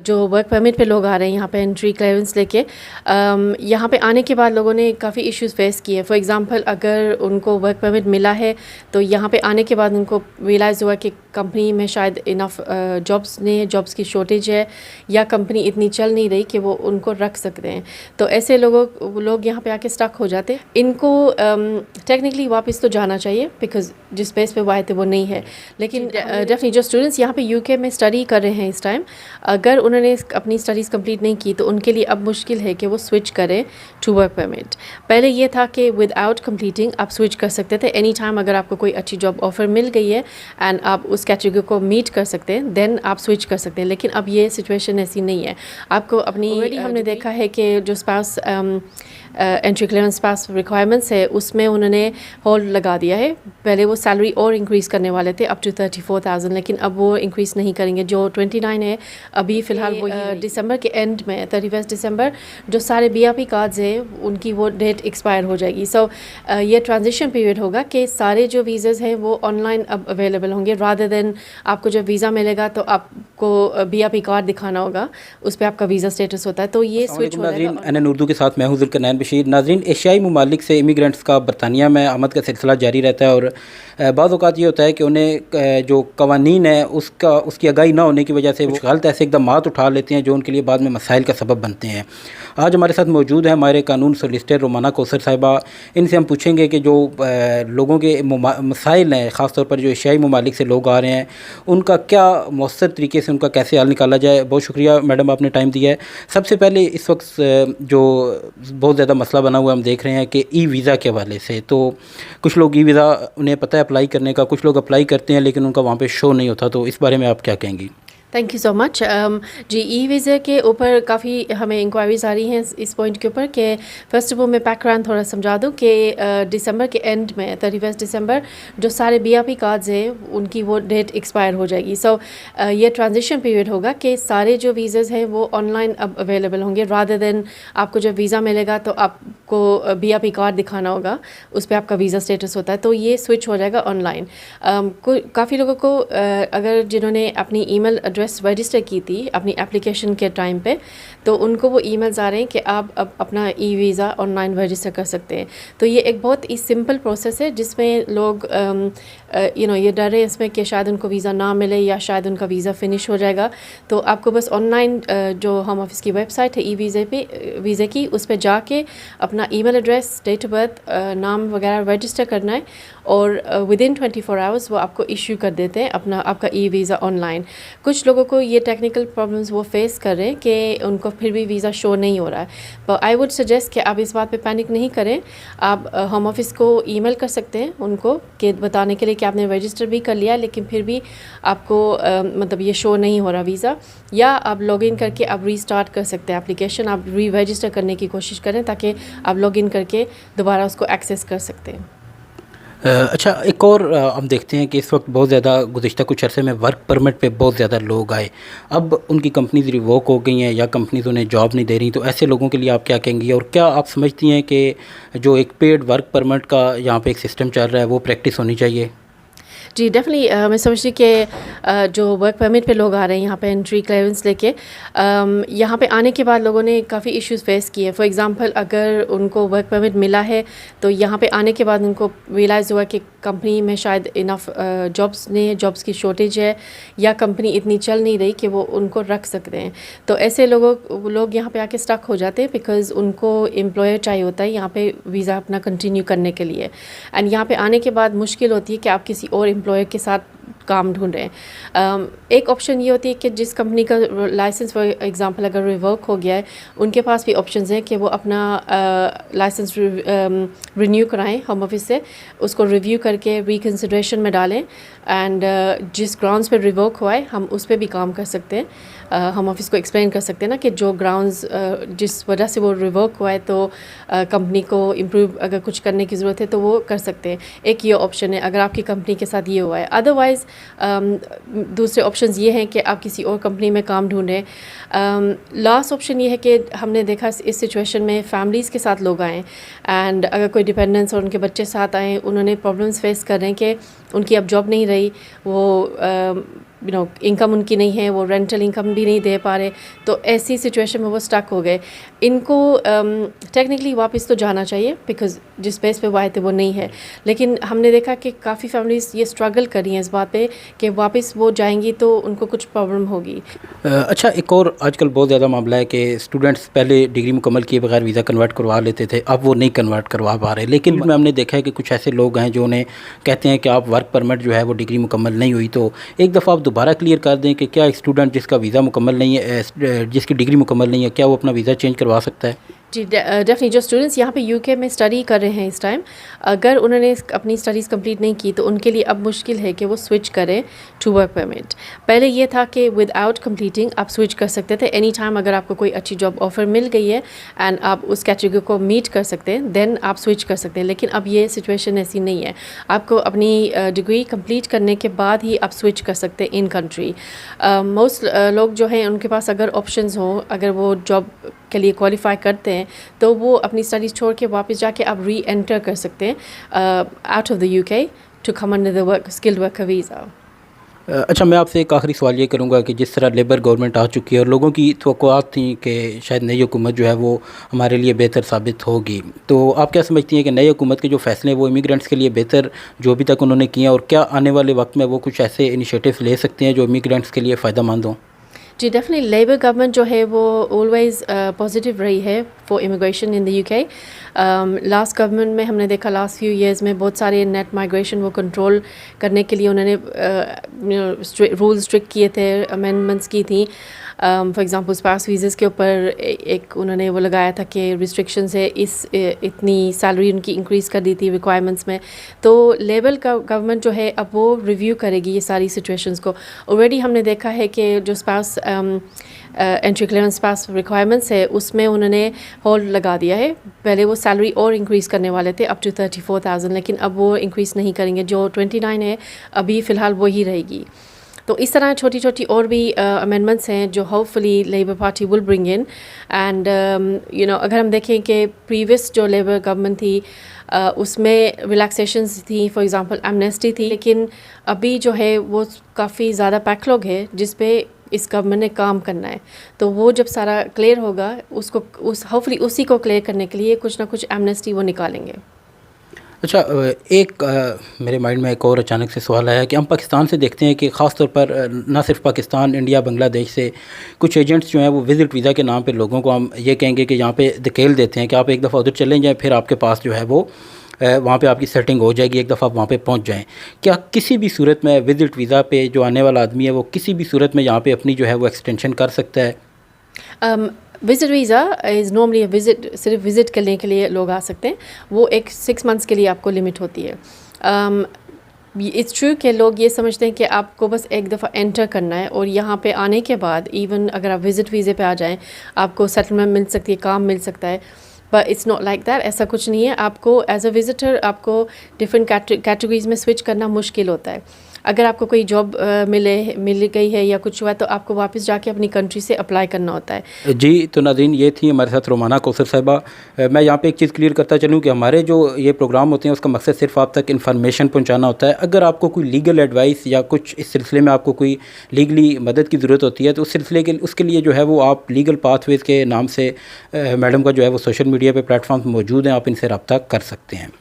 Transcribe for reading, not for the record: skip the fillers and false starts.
جو work permit پہ لوگ آ رہے ہیں یہاں پہ انٹری کلیئرنس لے کے، یہاں پہ آنے کے بعد لوگوں نے کافی ایشوز فیس کیے. فار ایگزامپل اگر ان کو ورک پرمٹ ملا ہے تو یہاں پہ آنے کے بعد ان کو ریئلائز ہوا کہ کمپنی میں شاید انف جابس کی شارٹیج ہے، یا کمپنی اتنی چل نہیں رہی کہ وہ ان کو رکھ سکتے ہیں. تو ایسے لوگ یہاں پہ آ کے اسٹک ہو جاتے ہیں. ان کو ٹیکنیکلی واپس تو جانا چاہیے بیکاز جس بیس پہ وہ آئے تھے وہ نہیں ہے. لیکن ڈیفینیٹلی جو اسٹوڈنٹس یہاں پہ UK میں اسٹڈی کر رہے ہیں اس ٹائم، اگر انہوں نے اپنی اسٹڈیز کمپلیٹ نہیں کی تو ان کے لیے اب مشکل ہے کہ وہ سوئچ کریں ٹو ورک پرمٹ. پہلے یہ تھا کہ ود آؤٹ کمپلیٹنگ آپ سوئچ کر سکتے تھے اینی ٹائم. اگر آپ کو کوئی اچھی جاب آفر مل گئی ہے اینڈ آپ اس کیٹیگری کو میٹ کر سکتے ہیں دین آپ سوئچ کر سکتے ہیں. لیکن اب یہ سچویشن ایسی نہیں ہے. آپ کو اپنی ہم نے دیکھا ہے کہ جو اسپاؤس انٹری کلیئرنس پاس ریکوائرمنٹس ہے اس میں انہوں نے ہولڈ لگا دیا ہے. پہلے وہ سیلری اور انکریز کرنے والے تھے اپ ٹو 34,000، لیکن اب وہ انکریز نہیں کریں گے. جو 29 ہے ابھی فی الحال وہ دسمبر کے اینڈ میں 31 دسمبر جو سارے BRP کارڈز ہیں ان کی وہ ڈیٹ ایکسپائر ہو جائے گی. سو یہ ٹرانزیشن پیریڈ ہوگا کہ سارے جو ویزاز ہیں وہ آن لائن اب اویلیبل ہوں گے رادر دین آپ کو جب ویزا ملے گا تو آپ کو BRP کارڈ دکھانا ہوگا، اس پہ آپ کا ویزا اسٹیٹس ہوتا ہے. تو یہ سوئچ ہو جائے گا. NN اردو کے ساتھ میں ہوں ذوالقرنین بشیر. ناظرین، ایشیائی ممالک سے امیگرینٹس کا برطانیہ میں آمد کا سلسلہ جاری رہتا ہے، اور بعض اوقات یہ ہوتا ہے کہ انہیں جو قوانین ہیں اس کی آگاہی نہ ہونے کی وجہ سے وہ غلط ایسے اقدامات اٹھا لیتے ہیں جو ان کے لیے بعد میں مسائل کا سبب بنتے ہیں. آج ہمارے ساتھ موجود ہیں ماہر قانون سولیسٹر رومانہ کوثر صاحبہ. ان سے ہم پوچھیں گے کہ جو لوگوں کے مسائل ہیں، خاص طور پر جو ایشیائی ممالک سے لوگ آ رہے ہیں، ان کا کیا مؤثر طریقے سے ان کا کیسے حل نکالا جائے. بہت شکریہ میڈم، آپ نے ٹائم دیا ہے. سب سے پہلے اس وقت جو بہت زیادہ مسئلہ بنا ہوا ہے ہم دیکھ رہے ہیں کہ ای ویزا کے حوالے سے، تو کچھ لوگ ای ویزا انہیں پتہ ہے اپلائی کرنے کا، کچھ لوگ اپلائی کرتے ہیں لیکن ان کا وہاں پہ شو نہیں ہوتا. تو اس بارے میں آپ کیا کہیں گی؟ Thank you so much. جی ای ویزا کے اوپر کافی ہمیں انکوائریز آ رہی ہیں اس پوائنٹ کے اوپر کہ فرسٹ آف آل میں بیک گراؤنڈ تھوڑا سمجھا دوں کہ دسمبر کے اینڈ میں 31 دسمبر جو سارے BRP کارڈز ہیں ان کی وہ ڈیٹ ایکسپائر ہو جائے گی. سو یہ ٹرانزیشن پیریڈ ہوگا کہ سارے جو ویزاز ہیں وہ آن لائن اب اویلیبل ہوں گے رادر دین آپ کو جب ویزا ملے گا تو آپ کو BRP کارڈ دکھانا ہوگا، اس پہ آپ کا ویزا اسٹیٹس ہوتا ہے. تو یہ سوئچ ہو جائے گا آن لائن. کافی لوگوں کو اگر جنہوں نے اپنی ای میل ایڈریس رجسٹر کی تھی اپنی اپلیکیشن کے ٹائم پہ، تو ان کو وہ ای میلز آ رہے ہیں کہ آپ اب اپنا e visa on line register کر سکتے ہیں. تو یہ ایک بہت ہی سمپل پروسیس ہے جس میں لوگ یہ ڈر رہے ہیں اس میں کہ شاید ان کو ویزا نہ ملے یا شاید ان کا ویزا فنش ہو جائے گا. تو آپ کو بس آن لائن جو ہوم آفس کی ویب سائٹ ہے ای ویزے کی، اس پہ جا کے اپنا email address, date of birth, نام وغیرہ رجسٹر کرنا ہے، اور ودن 24 آورس وہ آپ کو ایشو کر دیتے ہیں آپ کا ای ویزا آن لائن. کچھ لوگوں کو یہ ٹیکنیکل پرابلمس وہ فیس کر رہے ہیں کہ ان کو پھر بھی ویزا شو نہیں ہو رہا ہے. تو آئی وڈ سجیسٹ کہ آپ اس بات پہ پینک نہیں کریں. آپ ہوم آفس کو ای میل کر سکتے ہیں ان کو کہ بتانے کے لیے کہ آپ نے رجسٹر بھی کر لیا لیکن پھر بھی آپ کو مطلب یہ شو نہیں ہو رہا ویزا، یا آپ لاگ ان کر کے آپ ری اسٹارٹ کر سکتے ہیں اپلیکیشن. آپ ری رجسٹر کرنے کی کوشش کریں تاکہ آپ لاگ ان کر کے دوبارہ اس کو ایکسیس کر سکتے ہیں. اچھا، ایک اور ہم دیکھتے ہیں کہ اس وقت بہت زیادہ گزشتہ کچھ عرصے میں ورک پرمٹ پہ بہت زیادہ لوگ آئے. اب ان کی کمپنیز ریووک ہو گئی ہیں یا کمپنیز انہیں جاب نہیں دے رہی. تو ایسے لوگوں کے لیے آپ کیا کہیں گی، اور کیا آپ سمجھتی ہیں کہ جو ایک پیڈ ورک پرمٹ کا یہاں پہ ایک سسٹم چل رہا ہے وہ پریکٹس ہونی چاہیے؟ جی ڈیفینیٹلی میں سمجھتی کہ جو ورک پرمٹ پہ لوگ آ رہے ہیں یہاں پہ انٹری کلیئرنس لے کے، یہاں پہ آنے کے بعد لوگوں نے کافی ایشوز فیس کیے. فار ایگزامپل اگر ان کو ورک پرمٹ ملا ہے تو یہاں پہ آنے کے بعد ان کو ریئلائز ہوا کہ کمپنی میں شاید انف جابس کی شارٹیج ہے، یا کمپنی اتنی چل نہیں رہی کہ وہ ان کو رکھ سکتے ہیں. تو ایسے لوگ یہاں پہ آ کے اسٹک ہو جاتے ہیں بیکاز ان کو امپلائر چاہیے ہوتا ہے یہاں پہ ویزا اپنا کنٹینیو کرنے کے لیے. اینڈ یہاں پہ آنے کے بعد مشکل ہوتی ہے کہ آپ کسی اور امپلائر کے ساتھ کام ڈھونڈ رہے ہیں. ایک آپشن یہ ہوتی ہے کہ جس کمپنی کا لائسنس فار ایگزامپل اگر ریورک ہو گیا ہے، ان کے پاس بھی آپشنز ہیں کہ وہ اپنا لائسنس رینیو کرائیں ہوم آفس سے، اس کو ریویو کر کے ریکنسیڈریشن میں ڈالیں، اینڈ جس گراؤنڈز پہ ریورک ہوا ہے ہم اس پہ بھی کام کر سکتے ہیں. ہم آفس کو ایکسپلین کر سکتے ہیں نا کہ جو گراؤنڈز جس وجہ سے وہ ریورک ہوا ہے تو کمپنی کو امپروو اگر کچھ کرنے کی ضرورت ہے تو وہ کر سکتے ہیں. ایک یہ آپشن ہے اگر آپ کی کمپنی کے ساتھ یہ ہوا ہے. ادروائز دوسرے آپشنز یہ ہیں کہ آپ کسی اور کمپنی میں کام ڈھونڈیں. لاسٹ آپشن یہ ہے کہ ہم نے دیکھا اس سچویشن میں فیملیز کے ساتھ لوگ آئیں، اینڈ اگر کوئی ڈپینڈنس اور ان کے بچے ساتھ آئیں، انہوں نے پرابلمس فیس کر رہے ہیں کہ ان کی اب جاب نہیں رہی، وہ انکم ان کی نہیں ہے, وہ رینٹل انکم بھی نہیں دے پا رہے, تو ایسی سچویشن میں وہ اسٹک ہو گئے. ان کو ٹیکنیکلی واپس تو جانا چاہیے بیکاز جس بیس پہ وہ آئے تھے وہ نہیں ہے, لیکن ہم نے دیکھا کہ کافی فیملیز یہ اسٹرگل کر رہی ہیں اس بات پہ کہ واپس وہ جائیں گی تو ان کو کچھ پرابلم ہوگی. اچھا, ایک اور آج کل بہت زیادہ معاملہ ہے کہ اسٹوڈنٹس پہلے ڈگری مکمل کیے بغیر ویزا کنورٹ کروا لیتے تھے, اب وہ نہیں کنورٹ کروا پا رہے. لیکن میں ہم نے دیکھا ہے کہ کچھ ایسے لوگ ہیں جو انہیں کہتے ہیں کہ آپ ورک پرمٹ جو ہے وہ ڈگری مکمل نہیں ہوئی تو ایک دفعہ آپ دوبارہ کلیئر کر دیں کہ کیا ایک اسٹوڈنٹ جس کا ویزا مکمل نہیں ہے, جس کی ڈگری مکمل نہیں ہے, کیا وہ اپنا ویزا چینج کروا سکتا ہے؟ جی ڈیفینیٹلی. جو اسٹوڈنٹس یہاں پہ یو کے میں اسٹڈی کر رہے ہیں اس ٹائم, اگر انہوں نے اپنی اسٹڈیز کمپلیٹ نہیں کی تو ان کے لیے اب مشکل ہے کہ وہ سوئچ کریں ٹو ورک پرمٹ. پہلے یہ تھا کہ ود آؤٹ کمپلیٹنگ آپ سوئچ کر سکتے تھے اینی ٹائم. اگر آپ کو کوئی اچھی جاب آفر مل گئی ہے اینڈ آپ اس کیٹیگری کو میٹ کر سکتے ہیں دین آپ سوئچ کر سکتے ہیں. لیکن اب یہ سچویشن ایسی نہیں ہے, آپ کو اپنی ڈگری کمپلیٹ کرنے کے بعد ہی آپ سوئچ کر سکتے ہیں ان کنٹری. موسٹ لوگ جو ہیں ان کے پاس اگر آپشنز ہوں, اگر وہ جاب کے لیے کوالیفائی کرتے ہیں تو وہ اپنی اسٹڈیز چھوڑ کے واپس جا کے اب ری انٹر کر سکتے ہیں out of the U K to come under the skilled worker visa. اچھا, میں آپ سے ایک آخری سوال یہ کروں گا کہ جس طرح لیبر گورنمنٹ آ چکی ہے اور لوگوں کی توقعات تھیں کہ شاید نئی حکومت جو ہے وہ ہمارے لیے بہتر ثابت ہوگی, تو آپ کیا سمجھتی ہیں کہ نئی حکومت کے جو فیصلے ہیں وہ امیگرینٹس کے لیے بہتر جو ابھی تک انہوں نے کیے ہیں, اور کیا آنے والے وقت میں وہ کچھ ایسے انیشیٹوز لے سکتے ہیں جو امیگرینٹس کے لیے فائدہ مند ہوں؟ جی ڈیفینیٹلی. لیبر گورنمنٹ جو ہے وہ آلویز پازیٹیو رہی ہے for immigration in the U کے. لاسٹ گورنمنٹ میں ہم نے دیکھا لاسٹ فیو ایئرز میں بہت سارے نیٹ مائگریشن وہ کنٹرول کرنے کے لیے انہوں نے رولز اسٹرکٹ کیے تھے, امینڈمنٹس کی تھیں. فار ایگزامپل اسپاؤس ویزز کے اوپر ایک انہوں نے وہ لگایا تھا کہ ریسٹرکشنز ہے, اتنی سیلری ان کی انکریز کر دی تھی ریکوائرمنٹس میں. تو لیبر گورنمنٹ جو ہے اب وہ ریویو کرے گی یہ ساری سچویشنز کو. آلریڈی ہم نے دیکھا ہے کہ جو اسپاؤس انٹری کلیئرنس پاس ریکوائرمنٹس ہے اس میں انہوں نے ہولڈ لگا دیا ہے. پہلے وہ سیلری اور انکریز کرنے والے تھے اپ ٹو 34,000, لیکن اب وہ انکریز نہیں کریں گے. جو 29 ہے ابھی فی الحال وہی رہے گی. تو اس طرح چھوٹی چھوٹی اور بھی امینڈمنٹس ہیں جو hope fully labour party will bring in. And اگر ہم دیکھیں کہ پریویس جو لیبر گورنمنٹ تھی اس میں ریلیکسیشنز تھیں, فار ایگزامپل ایمنیسٹی تھی, لیکن ابھی جو ہے وہ کافی زیادہ بیکلاگ ہے جس پہ اس گورنمنٹ نے کام کرنا ہے. تو وہ جب سارا کلیئر ہوگا ہوپ فلی اسی کو کلیئر کرنے کے لیے کچھ نہ کچھ ایمنیسٹی وہ نکالیں گے. اچھا, ایک میرے مائنڈ میں ایک اور اچانک سے سوال آیا کہ ہم پاکستان سے دیکھتے ہیں کہ خاص طور پر نہ صرف پاکستان, انڈیا, بنگلہ دیش سے کچھ ایجنٹس جو ہیں وہ وزٹ ویزا کے نام پہ لوگوں کو ہم یہ کہیں گے کہ یہاں پہ دھکیل دیتے ہیں کہ آپ ایک دفعہ ادھر چلیں جائیں, پھر آپ کے پاس جو ہے وہ وہاں پہ آپ کی سیٹنگ ہو جائے گی, ایک دفعہ آپ وہاں پہ پہنچ جائیں. کیا کسی بھی صورت میں وزٹ ویزا پہ جو آنے والا آدمی ہے وہ کسی بھی صورت میں یہاں پہ اپنی جو ہے وہ ایکسٹینشن کر سکتا ہے؟ Visit visa is normally visit, صرف وزٹ کرنے کے لیے لوگ آ سکتے ہیں. وہ ایک 6 months کے لیے آپ کو لمٹ ہوتی ہے. اٹس ٹرو کہ لوگ یہ سمجھتے ہیں کہ آپ کو بس ایک دفعہ انٹر کرنا ہے اور یہاں پہ آنے کے بعد ایون اگر آپ وزٹ ویزے پہ آ جائیں آپ کو سیٹلمنٹ مل سکتی ہے, کام مل سکتا ہے. But it's not like that. ایسا کچھ نہیں ہے. آپ کو ایز اے وزٹر آپ کو ڈفرینٹ کیٹیگریز میں سوئچ کرنا مشکل ہوتا ہے. اگر آپ کو کوئی جاب مل گئی ہے یا کچھ ہوا تو آپ کو واپس جا کے اپنی کنٹری سے اپلائی کرنا ہوتا ہے. جی تو ناظرین, یہ تھی ہمارے ساتھ رومانہ کوثر صاحبہ. میں یہاں پہ ایک چیز کلیئر کرتا چلوں کہ ہمارے جو یہ پروگرام ہوتے ہیں اس کا مقصد صرف آپ تک انفارمیشن پہنچانا ہوتا ہے. اگر آپ کو کوئی لیگل ایڈوائس یا کچھ اس سلسلے میں آپ کو کوئی لیگلی مدد کی ضرورت ہوتی ہے تو اس کے لیے جو ہے وہ آپ لیگل پاتھ ویز کے نام سے میڈم کا جو ہے وہ سوشل میڈیا پہ پلیٹ فارمز موجود ہیں, آپ ان سے رابطہ کر سکتے ہیں.